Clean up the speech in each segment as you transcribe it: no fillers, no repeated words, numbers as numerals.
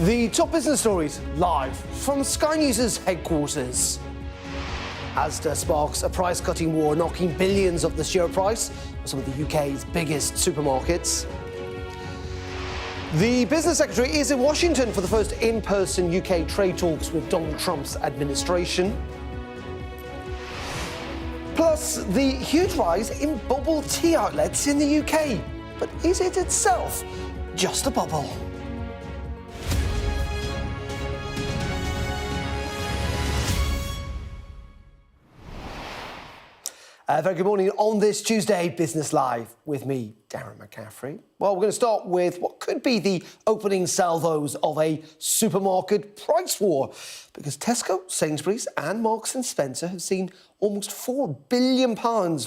The top business stories live from Sky News' headquarters. Asda sparks a price-cutting war, knocking billions off the share price of some of the UK's biggest supermarkets. The business secretary is in Washington for the first in-person UK trade talks with Donald Trump's administration. Plus, the huge rise in bubble tea outlets in the UK. But is it itself just a bubble? Very good morning on this Tuesday, Business Live, with me, Darren McCaffrey. Well, we're going to start with what could be the opening salvos of a supermarket price war, because Tesco, Sainsbury's and Marks & Spencer have seen almost £4 billion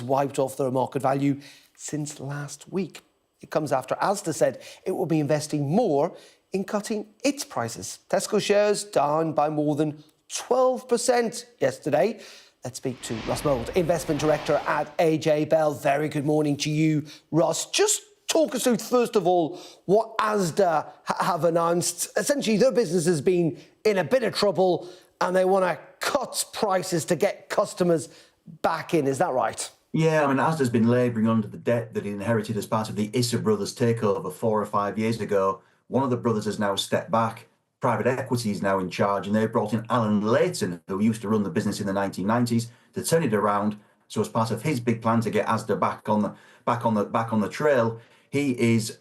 wiped off their market value since last week. It comes after Asda said it will be investing more in cutting its prices. Tesco shares down by more than 12% yesterday. Let's speak to Russ Mould, Investment Director at AJ Bell. Very good morning to you, Russ. Just talk us through, first of all, what Asda have announced. Essentially, their business has been in a bit of trouble and they want to cut prices to get customers back in. Is that right? Yeah, I mean, Asda's been labouring under the debt that it inherited as part of the Issa brothers takeover 4 or 5 years ago. One of the brothers has now stepped back. Private equity is now in charge, and they brought in Alan Layton, who used to run the business in the 1990s, to turn it around. So, as part of his big plan to get Asda back on the trail, he is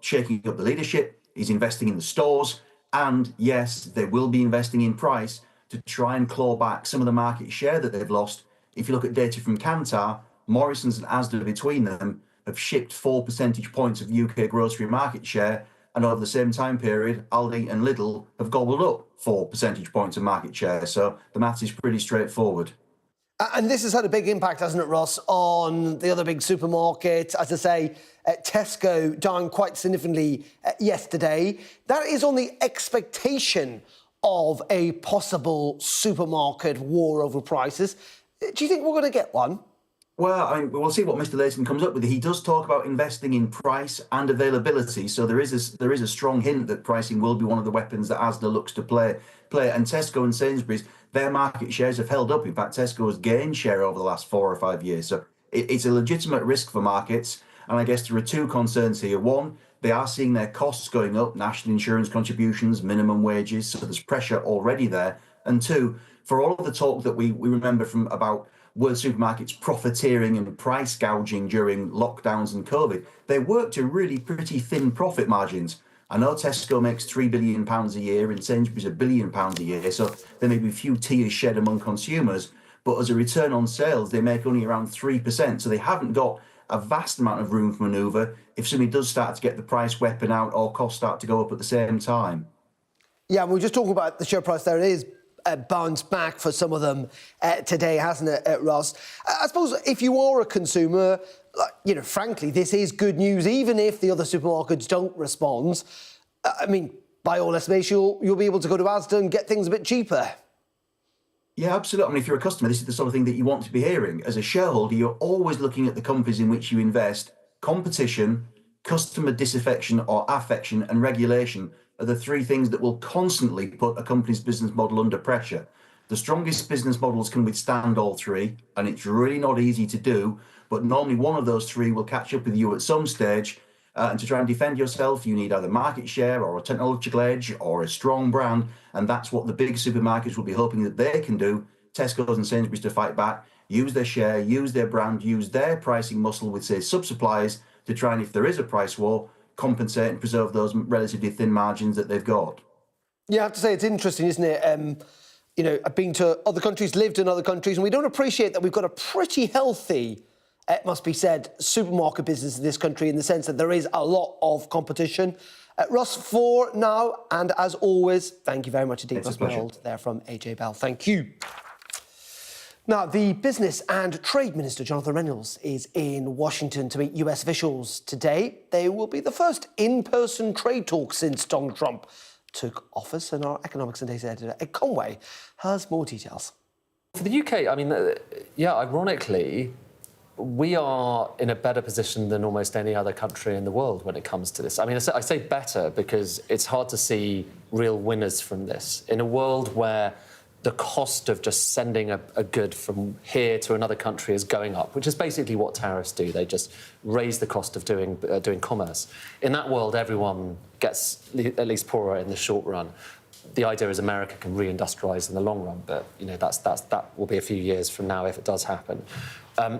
shaking up the leadership. He's investing in the stores, and yes, they will be investing in price to try and claw back some of the market share that they've lost. If you look at data from Kantar, Morrison's and Asda between them have shipped 4 percentage points of UK grocery market share. And over the same time period, Aldi and Lidl have gobbled up 4 percentage points of market share. So the maths is pretty straightforward. And this has had a big impact, hasn't it, Ross, on the other big supermarkets? As I say, Tesco down quite significantly yesterday. That is on the expectation of a possible supermarket war over prices. Do you think we're going to get one? Well, I mean, we'll see what Mr. Layton comes up with. He does talk about investing in price and availability, so there is a strong hint that pricing will be one of the weapons that Asda looks to play. And Tesco and Sainsbury's, their market shares have held up. In fact, Tesco has gained share over the last 4 or 5 years. So it's a legitimate risk for markets. And I guess there are two concerns here. One, they are seeing their costs going up, national insurance contributions, minimum wages, so there's pressure already there. And two, for all of the talk that we remember from about world supermarkets profiteering and price gouging during lockdowns and COVID, they work to really pretty thin profit margins. I know Tesco makes £3 billion a year and Sainsbury's £1 billion a year, so there may be a few tears shed among consumers, but as a return on sales, they make only around 3%, so they haven't got a vast amount of room for manoeuvre if somebody does start to get the price weapon out or costs start to go up at the same time. Yeah, we're just talking about the share price there. It is bounced back for some of them today, hasn't it, Ross? I suppose if you are a consumer, frankly, this is good news, even if the other supermarkets don't respond. I mean, by all estimations, you'll be able to go to Asda and get things a bit cheaper. Yeah, absolutely. I mean, if you're a customer, this is the sort of thing that you want to be hearing. As a shareholder, you're always looking at the companies in which you invest. Competition, customer disaffection or affection, and regulation are the three things that will constantly put a company's business model under pressure. The strongest business models can withstand all three, and it's really not easy to do, but normally one of those three will catch up with you at some stage, and to try and defend yourself, you need either market share or a technological edge or a strong brand, and that's what the big supermarkets will be hoping that they can do, Tesco's and Sainsbury's, to fight back, use their share, use their brand, use their pricing muscle with, say, sub-suppliers to try and, if there is a price war, compensate and preserve those relatively thin margins that they've got. Yeah, I have to say, it's interesting, isn't it? I've been to other countries, lived in other countries, and we don't appreciate that we've got a pretty healthy, it must be said, supermarket business in this country, in the sense that there is a lot of competition. Russ, for now, and as always, thank you very much indeed. Russ Mould there from AJ Bell. Thank you. Now, the Business and Trade Minister, Jonathan Reynolds, is in Washington to meet US officials today. They will be the first in-person trade talk since Donald Trump took office, and our economics and data editor, Ed Conway, has more details. For the UK, I mean, ironically, we are in a better position than almost any other country in the world when it comes to this. I mean, I say better because it's hard to see real winners from this. In a world where the cost of just sending a good from here to another country is going up, which is basically what tariffs do. They just raise the cost of doing commerce. In that world, everyone gets at least poorer in the short run. The idea is America can reindustrialise in the long run, but that will be a few years from now if it does happen.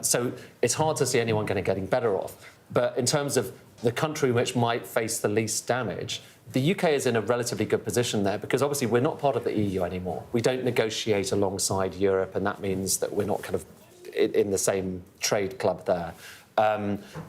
So it's hard to see anyone getting better off. But in terms of the country which might face the least damage, the UK is in a relatively good position there because obviously we're not part of the EU anymore. We don't negotiate alongside Europe, and that means that we're not in the same trade club there.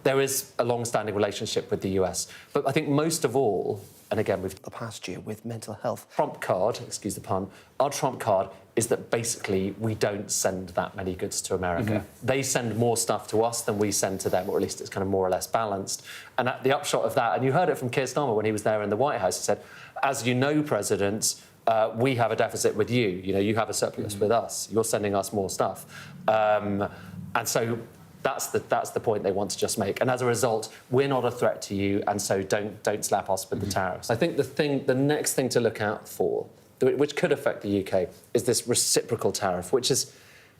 There is a long-standing relationship with the US, but I think most of all, and again, we've the past year with mental health. Trump card, excuse the pun, our Trump card is that basically we don't send that many goods to America. They send more stuff to us than we send to them, or at least it's kind of more or less balanced. And at the upshot of that, and you heard it from Keir Starmer when he was there in the White House, he said, as you know, President, we have a deficit with you. You know, you have a surplus with us. You're sending us more stuff. And so that's the point they want to just make. And as a result, we're not a threat to you, and so don't slap us with the tariffs. I think the next thing to look out for, which could affect the UK, is this reciprocal tariff, which is,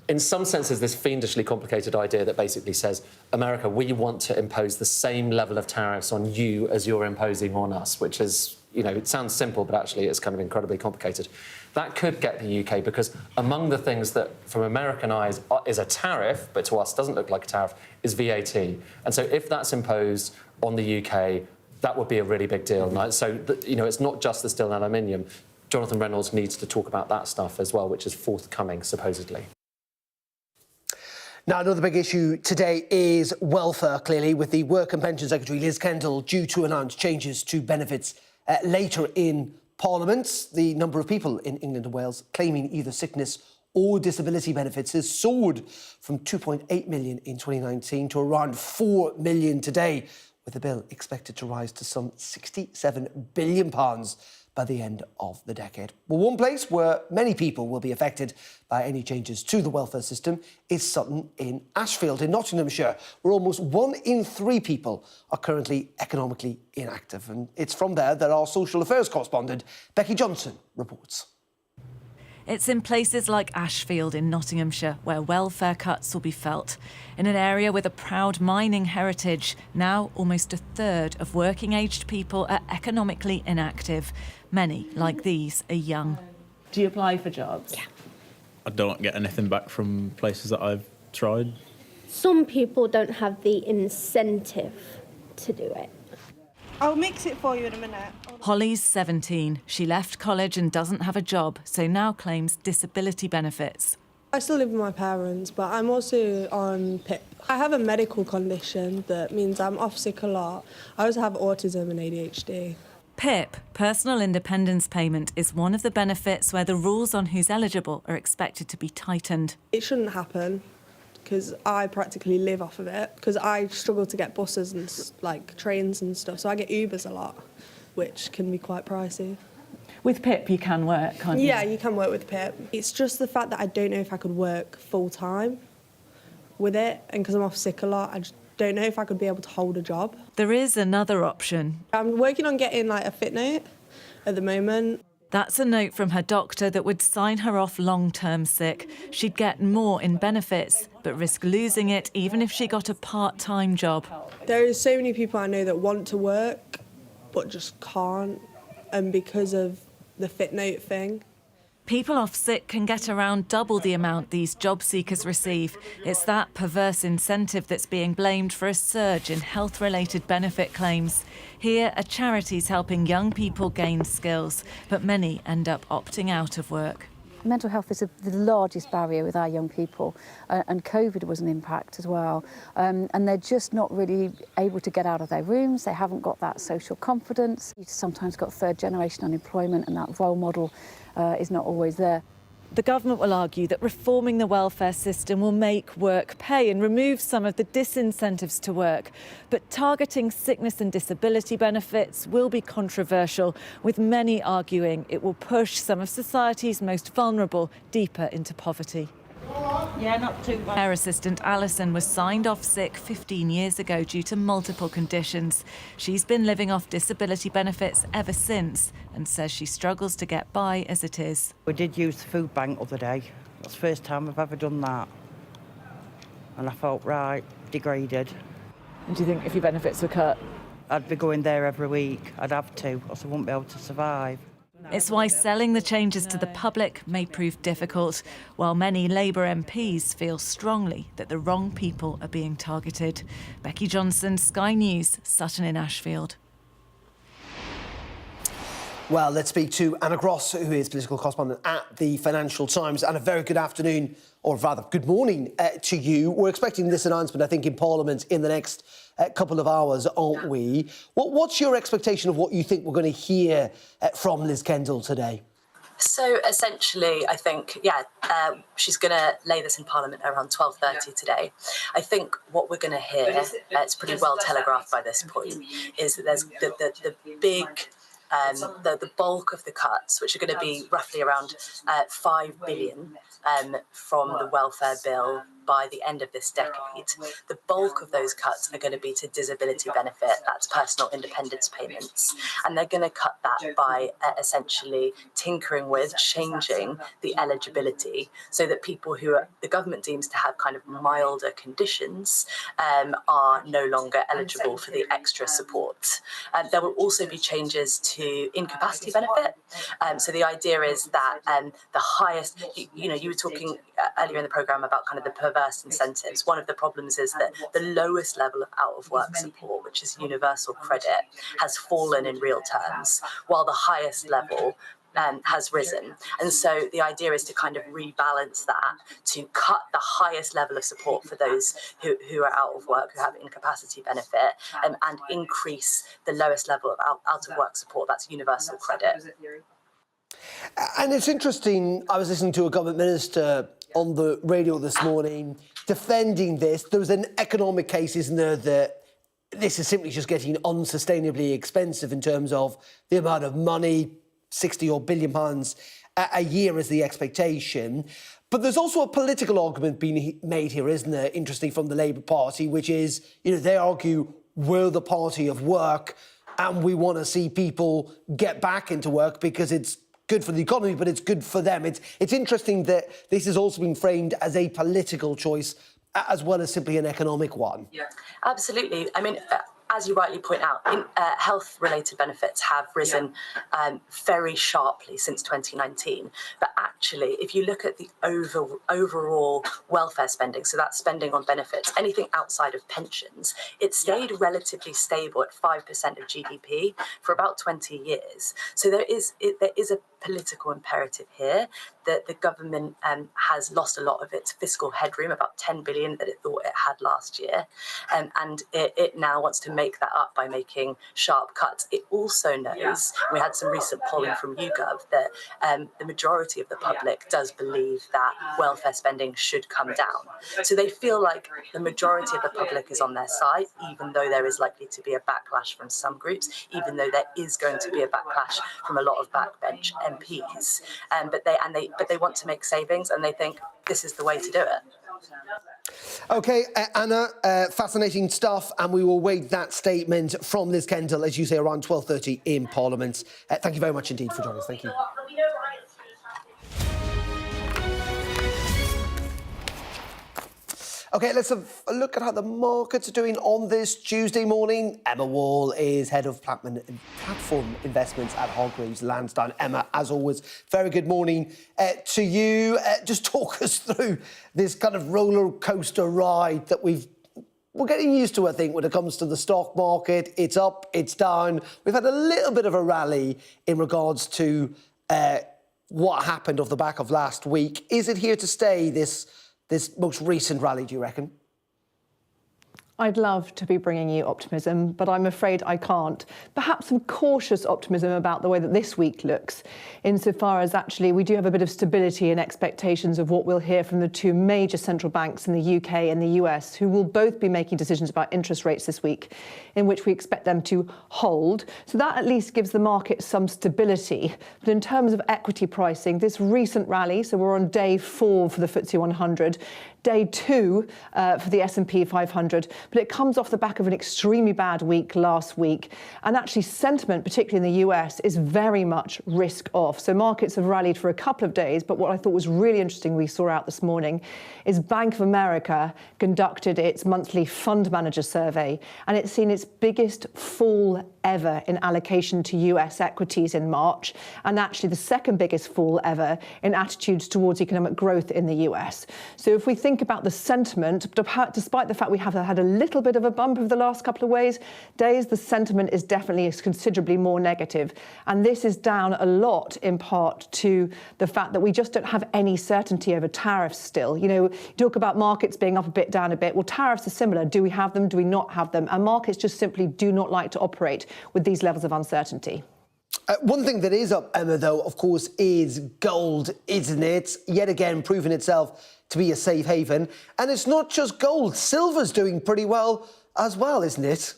in some senses, this fiendishly complicated idea that basically says, America, we want to impose the same level of tariffs on you as you're imposing on us, which is, you know, it sounds simple, but actually it's kind of incredibly complicated. That could get the UK, because among the things that, from American eyes, is a tariff, but to us doesn't look like a tariff, is VAT. And so if that's imposed on the UK, that would be a really big deal. So, you know, it's not just the steel and aluminium. Jonathan Reynolds needs to talk about that stuff as well, which is forthcoming, supposedly. Now, another big issue today is welfare, clearly, with the Work and Pension Secretary Liz Kendall due to announce changes to benefits later in Parliament. The number of people in England and Wales claiming either sickness or disability benefits has soared from 2.8 million in 2019 to around 4 million today, with the bill expected to rise to some £67 billion by the end of the decade. Well, one place where many people will be affected by any changes to the welfare system is Sutton in Ashfield in Nottinghamshire, where almost 1 in 3 people are currently economically inactive. And it's from there that our social affairs correspondent, Becky Johnson, reports. It's in places like Ashfield in Nottinghamshire where welfare cuts will be felt. In an area with a proud mining heritage, now almost a third of working-aged people are economically inactive. Many, like these, are young. Do you apply for jobs? Yeah. I don't get anything back from places that I've tried. Some people don't have the incentive to do it. I'll mix it for you in a minute. Holly's 17. She left college and doesn't have a job, so now claims disability benefits. I still live with my parents, but I'm also on PIP. I have a medical condition that means I'm off sick a lot. I also have autism and ADHD. PIP, Personal Independence Payment, is one of the benefits where the rules on who's eligible are expected to be tightened. It shouldn't happen because I practically live off of it, because I struggle to get buses and like trains and stuff, so I get Ubers a lot, which can be quite pricey. With PIP, you can work, can't you? Yeah, you can work with PIP. It's just the fact that I don't know if I could work full-time with it, and because I'm off sick a lot, I just don't know if I could be able to hold a job. There is another option. I'm working on getting like a fit note at the moment. That's a note from her doctor that would sign her off long-term sick. She'd get more in benefits, but risk losing it even if she got a part-time job. There are so many people I know that want to work, but just can't, and because of the fit note thing. People off sick can get around double the amount these job seekers receive. It's that perverse incentive that's being blamed for a surge in health-related benefit claims. Here are charities helping young people gain skills, but many end up opting out of work. Mental health is the largest barrier with our young people, and COVID was an impact as well. And they're just not really able to get out of their rooms. They haven't got that social confidence. You've sometimes got third-generation unemployment, and that role model is not always there. The government will argue that reforming the welfare system will make work pay and remove some of the disincentives to work. But targeting sickness and disability benefits will be controversial, with many arguing it will push some of society's most vulnerable deeper into poverty. Yeah, not too bad. Care assistant Alison was signed off sick 15 years ago due to multiple conditions. She's been living off disability benefits ever since and says she struggles to get by as it is. We did use the food bank the other day. That's the first time I've ever done that. And I felt right, degraded. And do you think if your benefits were cut? I'd be going there every week. I'd have to, or else I wouldn't be able to survive. It's why selling the changes to the public may prove difficult, while many Labour MPs feel strongly that the wrong people are being targeted. Becky Johnson, Sky News, Sutton in Ashfield. Well, let's speak to Anna Gross, who is political correspondent at the Financial Times. And a very good afternoon, or rather, good morning to you. We're expecting this announcement, I think, in Parliament in the next couple of hours, aren't we? What's your expectation of what you think we're going to hear from Liz Kendall today? So essentially, I think, she's going to lay this in Parliament around 12:30 today. I think what we're going to hear, it's pretty well telegraphed by this point, is that there's the big... the bulk of the cuts, which are going to be roughly around 5 billion from the welfare bill by the end of this decade, the bulk of those cuts are going to be to disability benefit, that's personal independence payments, and they're going to cut that by essentially tinkering with changing the eligibility so that people who the government deems to have kind of milder conditions are no longer eligible for the extra support. There will also be changes to incapacity benefit. So the idea is that the highest, you were talking earlier in the programme about kind of the perverse incentives. One of the problems is that the lowest level of out-of-work support, which is universal credit, has fallen in real terms, while the highest level has risen. And so the idea is to kind of rebalance that, to cut the highest level of support for those who are out of work, who have incapacity benefit, and increase the lowest level of out-of-work support, that's universal credit. And it's interesting, I was listening to a government minister on the radio this morning defending this. There was an economic case, isn't there, that this is simply just getting unsustainably expensive in terms of the amount of money, 60 or billion pounds a year is the expectation. But there's also a political argument being made here, isn't there, interesting, from the Labour Party, which is, they argue we're the party of work and we want to see people get back into work because it's good for the economy, but it's good for them. It's interesting that this has also been framed as a political choice as well as simply an economic one. Yeah, absolutely. I mean, as you rightly point out, health-related benefits have risen very sharply since 2019. But actually, if you look at the overall welfare spending, so that's spending on benefits, anything outside of pensions, it stayed relatively stable at 5% of GDP for about 20 years. So there is a political imperative here that the government has lost a lot of its fiscal headroom, about 10 billion that it thought it had last year, and it now wants to make that up by making sharp cuts. It also knows, we had some recent polling from YouGov, that the majority of the public does believe that welfare spending should come down. So they feel like the majority of the public is on their side, even though there is likely to be a backlash from some groups, even though there is going to be a backlash from a lot of backbench MPs. But they want to make savings, and they think this is the way to do it. OK, Anna, fascinating stuff, and we will wait that statement from Liz Kendall, as you say, around 12:30 in Parliament. Thank you very much indeed for joining us. Thank you. OK, let's have a look at how the markets are doing on this Tuesday morning. Emma Wall is head of platform investments at Hargreaves Lansdown. Emma, as always, very good morning to you. Just talk us through this kind of roller coaster ride that we're getting used to, I think, when it comes to the stock market. It's up, it's down. We've had a little bit of a rally in regards to what happened off the back of last week. Is it here to stay, this most recent rally, do you reckon? I'd love to be bringing you optimism, but I'm afraid I can't. Perhaps some cautious optimism about the way that this week looks, insofar as actually we do have a bit of stability in expectations of what we'll hear from the two major central banks in the UK and the US, who will both be making decisions about interest rates this week, in which we expect them to hold. So that at least gives the market some stability. But in terms of equity pricing, this recent rally, so we're on day 4 for the FTSE 100, day 2 for the S&P 500, but it comes off the back of an extremely bad week last week. And actually sentiment, particularly in the US, is very much risk off. So markets have rallied for a couple of days, but what I thought was really interesting we saw out this morning is Bank of America conducted its monthly fund manager survey, and it's seen its biggest fall ever in allocation to US equities in March, and actually the second biggest fall ever in attitudes towards economic growth in the US. So if we think about the sentiment, despite the fact we have had a little bit of a bump over the last couple of days, the sentiment is definitely considerably more negative. And this is down a lot in part to the fact that we just don't have any certainty over tariffs still. You know, you talk about markets being up a bit, down a bit. Well, tariffs are similar. Do we have them? Do we not have them? And markets just simply do not like to operate with these levels of uncertainty. One thing that is up, Emma, though, of course, is gold, isn't it? Yet again, proving itself to be a safe haven. And it's not just gold. Silver's doing pretty well as well, isn't it?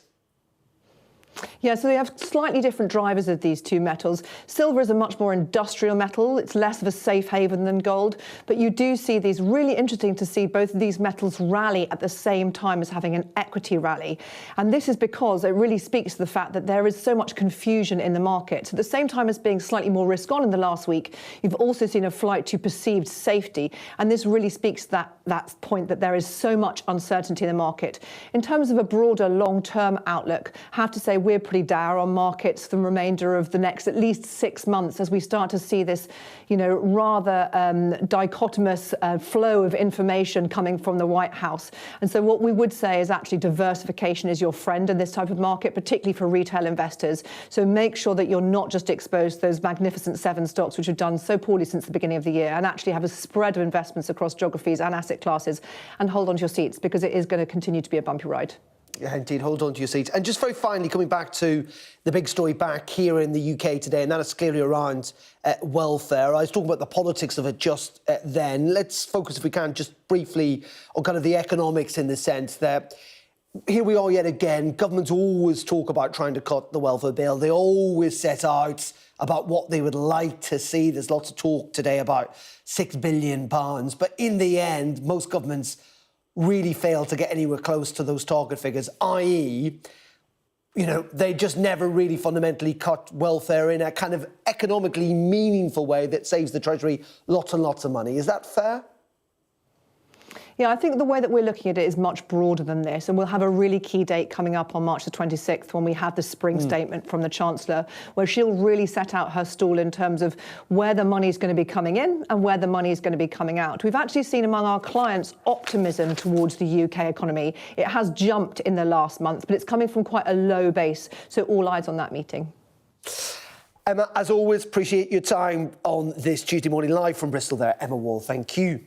Yeah, so they have slightly different drivers of these two metals. Silver is a much more industrial metal. It's less of a safe haven than gold. But you do see these really interesting to see both of these metals rally at the same time as having an equity rally. And this is because it really speaks to the fact that there is so much confusion in the market. So at the same time as being slightly more risk on in the last week, you've also seen a flight to perceived safety. And this really speaks to that point that there is so much uncertainty in the market. In terms of a broader long-term outlook, I have to say we're pretty dour on markets for the remainder of the next at least 6 months as we start to see this, you know, rather dichotomous flow of information coming from the White House. And so what we would say is actually diversification is your friend in this type of market, particularly for retail investors. So make sure that you're not just exposed to those magnificent 7 stocks which have done so poorly since the beginning of the year, and actually have a spread of investments across geographies and asset classes, and hold on to your seats because it is going to continue to be a bumpy ride. Yeah, indeed, hold on to your seats. And just very finally, coming back to the big story back here in the UK today, and that is clearly around welfare. I was talking about the politics of it just then. Let's focus, if we can, just briefly on kind of the economics in the sense that here we are yet again. Governments always talk about trying to cut the welfare bill. They always set out about what they would like to see. There's lots of talk today about £6 billion. But in the end, most governments really fail to get anywhere close to those target figures, i.e., you know, they just never really fundamentally cut welfare in a kind of economically meaningful way that saves the Treasury lots and lots of money. Is that fair? Yeah, I think the way that we're looking at it is much broader than this, and we'll have a really key date coming up on March the 26th when we have the spring statement from the Chancellor, where she'll really set out her stall in terms of where the money is going to be coming in and where the money is going to be coming out. We've actually seen among our clients optimism towards the UK economy. It has jumped in the last month, but it's coming from quite a low base, so all eyes on that meeting. Emma, as always, appreciate your time on this Tuesday morning live from Bristol there. Emma Wall, thank you.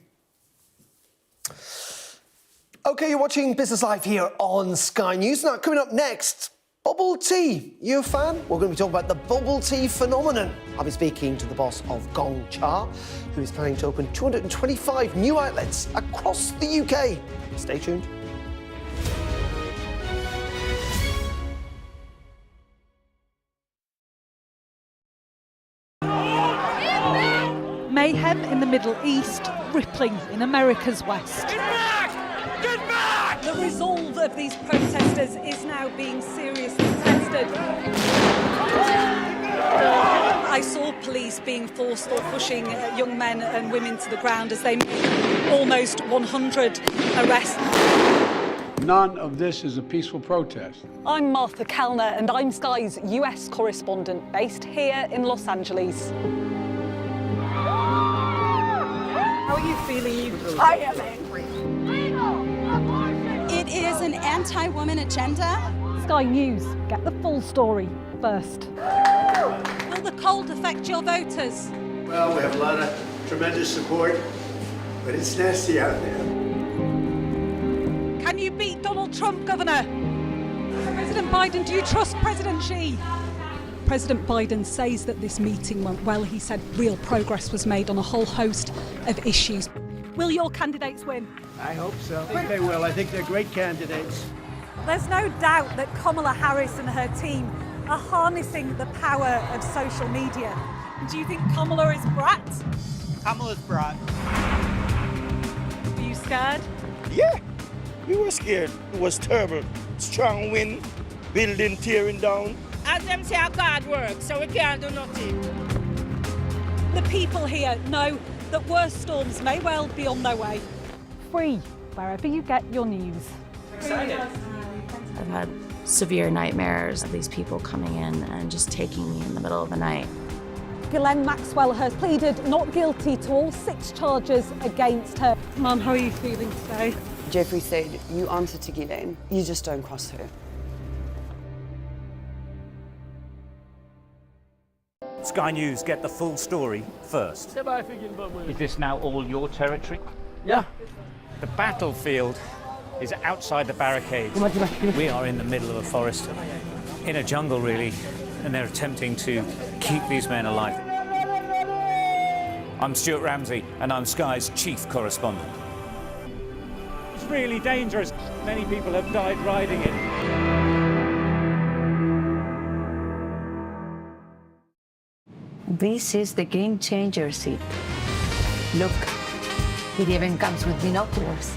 OK, you're watching Business Live here on Sky News. Now, coming up next, bubble tea. You a fan? We're going to be talking about the bubble tea phenomenon. I'll be speaking to the boss of Gong Cha, who is planning to open 225 new outlets across the UK. Stay tuned. Mayhem in the Middle East, rippling in America's West. Get back! Get back! The resolve of these protesters is now being seriously tested. I saw police being forced or pushing young men and women to the ground as they made almost 100 arrests. None of this is a peaceful protest. I'm Martha Kellner and I'm Sky's US correspondent based here in Los Angeles. How are you feeling? I am angry. It is an anti-woman agenda. Sky News, get the full story first. Will the cold affect your voters? Well, we have a lot of tremendous support, but it's nasty out there. Can you beat Donald Trump, Governor? President Biden, do you trust President Xi? President Biden says that this meeting went well. He said real progress was made on a whole host of issues. Will your candidates win? I hope so. I think they will. I think they're great candidates. There's no doubt that Kamala Harris and her team are harnessing the power of social media. Do you think Kamala is brat? Kamala's brat. Are you scared? Yeah, we were scared. It was terrible. Strong wind, building tearing down. As them say, our God works, so we can't do nothing. The people here know that worse storms may well be on their way. Free, wherever you get your news. Excited. I've had severe nightmares of these people coming in and just taking me in the middle of the night. Ghislaine Maxwell has pleaded not guilty to all 6 charges against her. Mum, how are you feeling today? Jeffrey said, you answer to Ghislaine, you just don't cross her. Sky News get the full story first. Is this now all your territory? Yeah. The battlefield is outside the barricades. We are in the middle of a forest, in a jungle really, and they're attempting to keep these men alive. I'm Stuart Ramsey, and I'm Sky's chief correspondent. It's really dangerous. Many people have died riding it. This is the game changer seat. Look, it even comes with binoculars.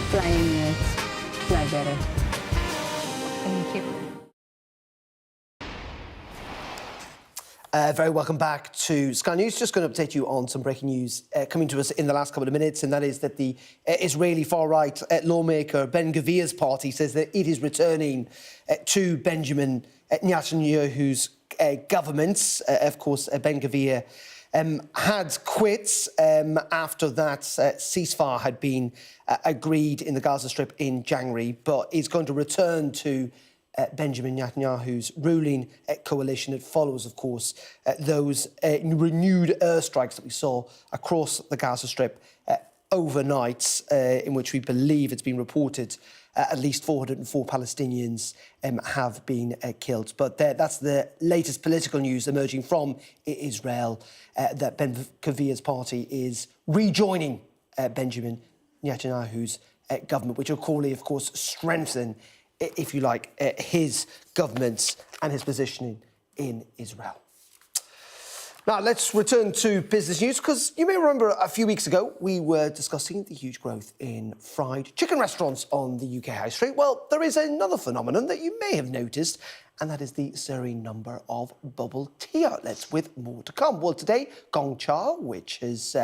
Flying units, fly better. Thank you. Very welcome back to Sky News. Just going to update you on some breaking news coming to us in the last couple of minutes, and that is that the Israeli far-right lawmaker Ben Gvir's party says that it is returning to Benjamin Netanyahu's government. Of course, Ben Gvir had quit after that ceasefire had been agreed in the Gaza Strip in January, but is going to return to Benjamin Netanyahu's ruling coalition. It follows, of course, those renewed airstrikes that we saw across the Gaza Strip overnight, in which we believe it's been reported at least 404 Palestinians have been killed. But that's the latest political news emerging from Israel, that Ben Gvir's party is rejoining Benjamin Netanyahu's government, which will clearly, of course, strengthen, if you like, his government and his positioning in Israel. Now, let's return to business news, because you may remember a few weeks ago we were discussing the huge growth in fried chicken restaurants on the UK high street. Well, there is another phenomenon that you may have noticed, and that is the surging number of bubble tea outlets, with more to come. Well, today, Gongcha, which is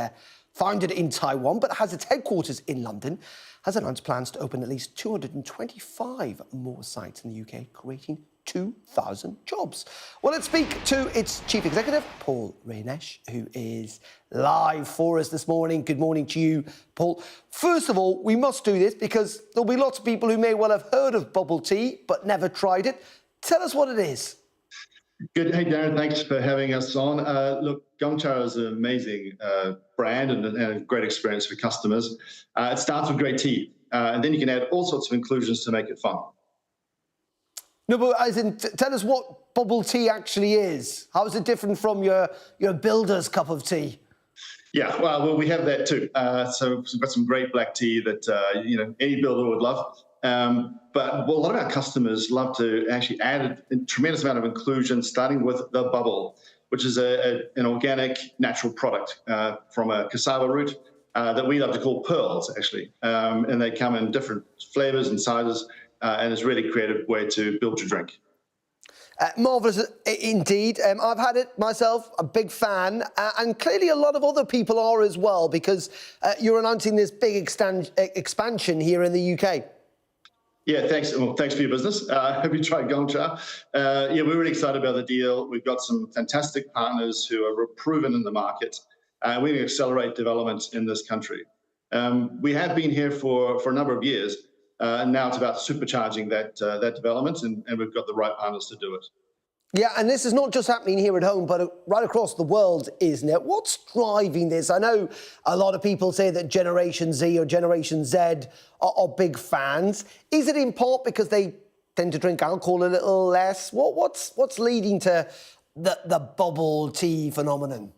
founded in Taiwan but has its headquarters in London, has announced plans to open at least 225 more sites in the UK, creating 2,000 jobs. Well, let's speak to its chief executive, Paul Reynesh, who is live for us this morning. Good morning to you, Paul. First of all, we must do this because there'll be lots of people who may well have heard of bubble tea but never tried it. Tell us what it is. Good. Hey, Darren, thanks for having us on. Look, Gongcha is an amazing brand and a great experience for customers. It starts with great tea, and then you can add all sorts of inclusions to make it fun. No, but as in, tell us what bubble tea actually is. How is it different from your builder's cup of tea? Yeah, well, we have that too. So we've got some great black tea that any builder would love. But a lot of our customers love to actually add a tremendous amount of inclusion, starting with the bubble, which is an organic, natural product from a cassava root that we love to call pearls, actually. And they come in different flavors and sizes, and it's a really creative way to build your drink. Marvellous indeed. I've had it myself, a big fan, and clearly a lot of other people are as well, because you're announcing this big expansion here in the UK. Yeah, thanks. Well, thanks for your business. Have you tried Gongcha? Yeah, we're really excited about the deal. We've got some fantastic partners who are proven in the market. We're going to accelerate development in this country. We have been here for a number of years, and now it's about supercharging that development, and we've got the right partners to do it. Yeah, and this is not just happening here at home, but right across the world, isn't it? What's driving this? I know a lot of people say that Generation Z or Generation Z are big fans. Is it in part because they tend to drink alcohol a little less? What's leading to the bubble tea phenomenon?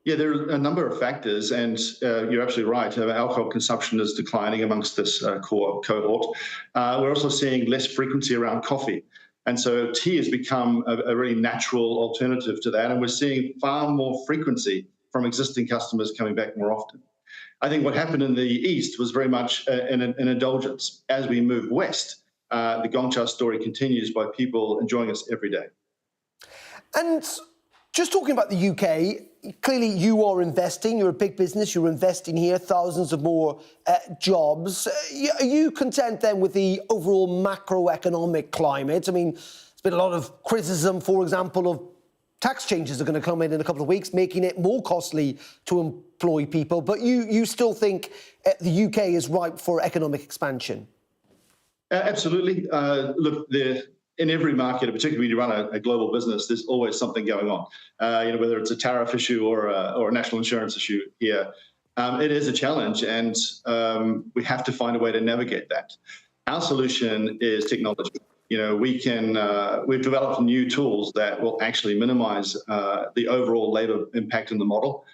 Yeah, there are a number of factors, and you're absolutely right. Alcohol consumption is declining amongst this core cohort. We're also seeing less frequency around coffee. And so tea has become a really natural alternative to that. And we're seeing far more frequency from existing customers coming back more often. I think what happened in the East was very much an indulgence. As we move west, the Gongcha story continues by people enjoying us every day. And just talking about the UK, clearly you are investing. You're a big business. You're investing here, thousands of more jobs. Are you content then with the overall macroeconomic climate? I mean, there's been a lot of criticism, for example, of tax changes are going to come in a couple of weeks, making it more costly to employ people. But you still think the UK is ripe for economic expansion? Absolutely. Look, in every market, particularly when you run a global business, there's always something going on. Whether it's a tariff issue or a national insurance issue here, it is a challenge, and we have to find a way to navigate that. Our solution is technology. We've developed new tools that will actually minimize the overall labor impact in the model.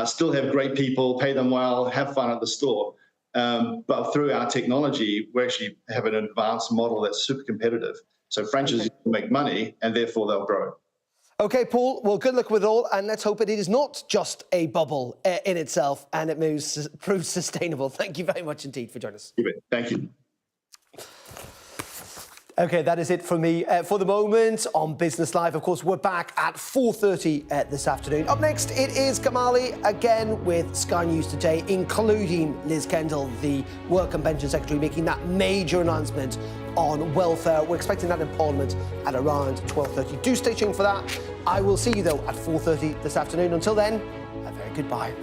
Still have great people, pay them well, have fun at the store. But through our technology, we actually have an advanced model that's super competitive. So franchisees will make money, and therefore they'll grow. OK, Paul, well, good luck with it all, and let's hope it is not just a bubble in itself and it proves sustainable. Thank you very much indeed for joining us. Thank you. OK, that is it from me for the moment on Business Live. Of course, we're back at 4:30 this afternoon. Up next, it is Kamali again with Sky News Today, including Liz Kendall, the Work and Pension Secretary, making that major announcement on welfare. We're expecting that in Parliament at around 12:30. Do stay tuned for that. I will see you, though, at 4:30 this afternoon. Until then, a very goodbye.